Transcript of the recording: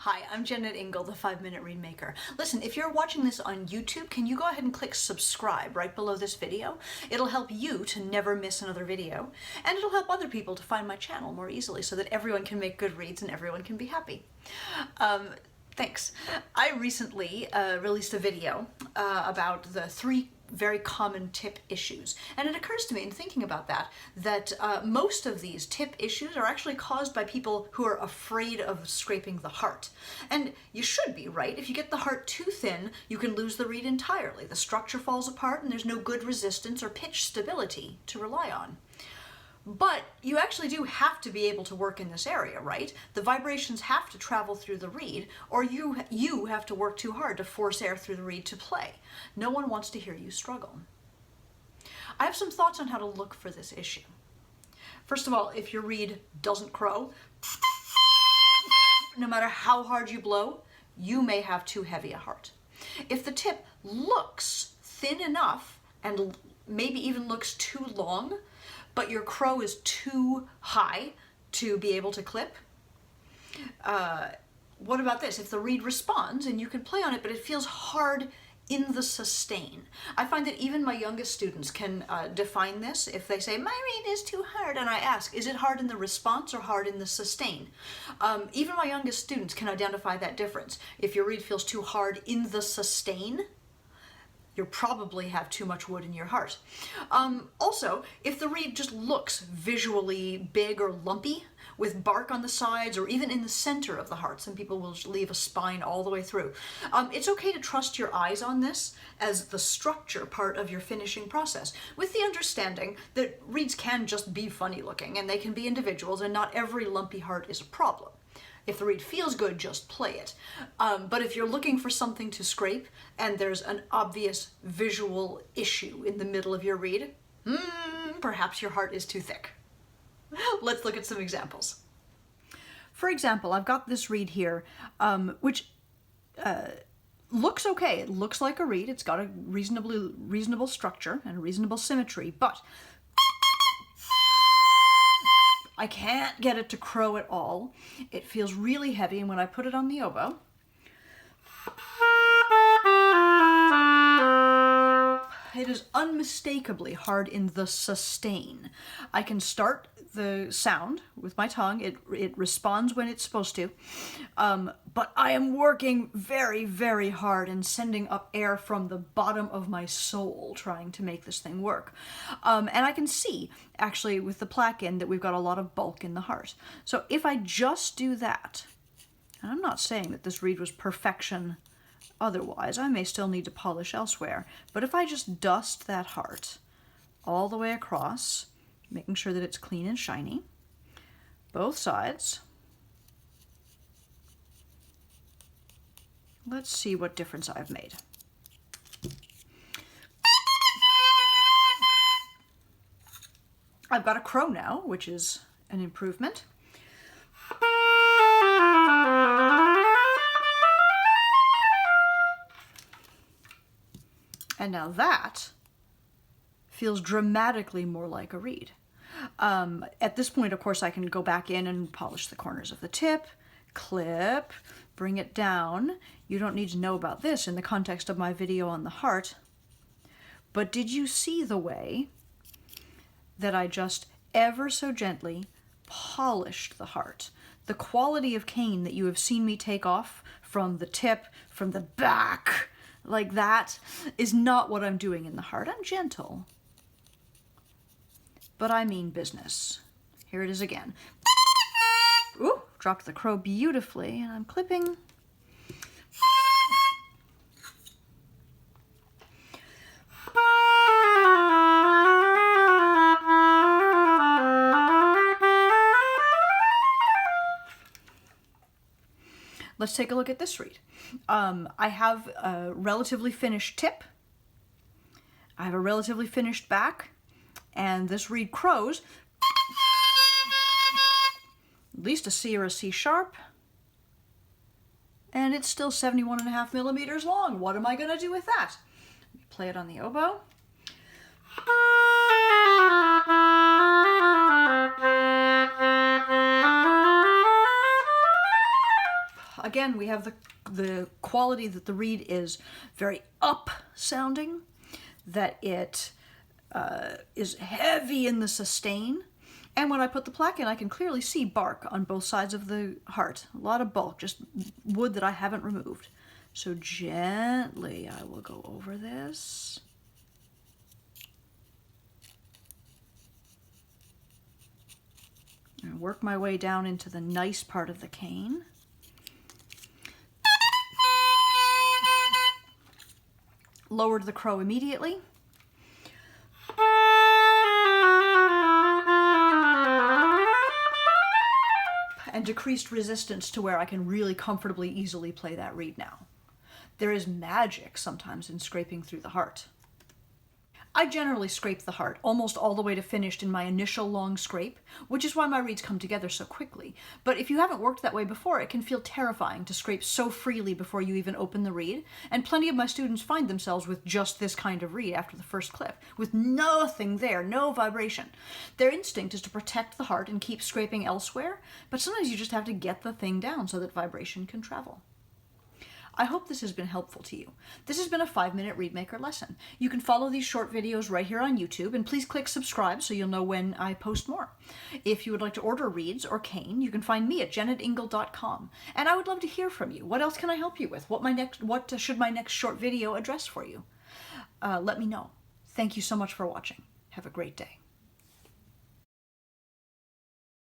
Hi, I'm Jennet Ingle, the 5-Minute Reedmaker. Listen, if you're watching this on YouTube, can you go ahead and click subscribe right below this video? It'll help you to never miss another video, and it'll help other people to find my channel more easily so that everyone can make good reads and everyone can be happy. Thanks. I recently released a video about the 3 very common tip issues. And it occurs to me in thinking about that most of these tip issues are actually caused by people who are afraid of scraping the heart. And you should be, right? If you get the heart too thin, you can lose the reed entirely. The structure falls apart and there's no good resistance or pitch stability to rely on. But you actually do have to be able to work in this area, right? The vibrations have to travel through the reed, or you have to work too hard to force air through the reed to play. No one wants to hear you struggle. I have some thoughts on how to look for this issue. First of all, if your reed doesn't crow, no matter how hard you blow, you may have too heavy a heart. If the tip looks thin enough and maybe even looks too long, but your crow is too high to be able to clip. What about this? If the reed responds and you can play on it, but it feels hard in the sustain. I find that even my youngest students can define this. If they say, my reed is too hard, and I ask, is it hard in the response or hard in the sustain? Even my youngest students can identify that difference. If your reed feels too hard in the sustain, you probably have too much wood in your heart. Also, if the reed just looks visually big or lumpy, with bark on the sides or even in the center of the heart, some people will leave a spine all the way through. It's okay to trust your eyes on this as the structure part of your finishing process, with the understanding that reeds can just be funny looking and they can be individuals and not every lumpy heart is a problem. If the reed feels good, just play it. But if you're looking for something to scrape and there's an obvious visual issue in the middle of your reed, perhaps your heart is too thick. Let's look at some examples. For example, I've got this reed here, which looks okay. It looks like a reed. It's got a reasonable structure and a reasonable symmetry, but I can't get it to crow at all. It feels really heavy, and when I put it on the oboe, it is unmistakably hard in the sustain. I can start the sound with my tongue. It responds when it's supposed to, but I am working very, very hard and sending up air from the bottom of my soul trying to make this thing work. And I can see, actually, with the plaque end that we've got a lot of bulk in the heart. So if I just do that, and I'm not saying that this reed was perfection otherwise, I may still need to polish elsewhere, but if I just dust that heart all the way across, making sure that it's clean and shiny, both sides, let's see what difference I've made. I've got a crow now, which is an improvement. And now that feels dramatically more like a reed. At this point, of course, I can go back in and polish the corners of the tip, clip, bring it down. You don't need to know about this in the context of my video on the heart. But did you see the way that I just ever so gently polished the heart? The quality of cane that you have seen me take off from the tip, from the back, like that, is not what I'm doing in the heart. I'm gentle, but I mean business. Here it is again. Ooh, dropped the crow beautifully, and I'm clipping. Let's take a look at this reed. I have a relatively finished tip. I have a relatively finished back, and this reed crows at least a C or a C sharp, and it's still 71.5 millimeters long. What am I going to do with that? Play it on the oboe. again, we have the quality that the reed is very up sounding, that it is heavy in the sustain. And when I put the plaque in, I can clearly see bark on both sides of the heart. A lot of bulk, just wood that I haven't removed. So gently I will go over this. And work my way down into the nice part of the cane. Lowered the crow immediately. And decreased resistance to where I can really comfortably, easily play that reed now. There is magic sometimes in scraping through the heart. I generally scrape the heart almost all the way to finished in my initial long scrape, which is why my reeds come together so quickly. But if you haven't worked that way before, it can feel terrifying to scrape so freely before you even open the reed, and plenty of my students find themselves with just this kind of reed after the first clip, with nothing there, no vibration. Their instinct is to protect the heart and keep scraping elsewhere, but sometimes you just have to get the thing down so that vibration can travel. I hope this has been helpful to you. This has been a 5-minute Reedmaker lesson. You can follow these short videos right here on YouTube, and please click subscribe so you'll know when I post more. If you would like to order reeds or cane, you can find me at jennetingle.com. And I would love to hear from you. What else can I help you with? What should my next short video address for you? Let me know. Thank you so much for watching. Have a great day.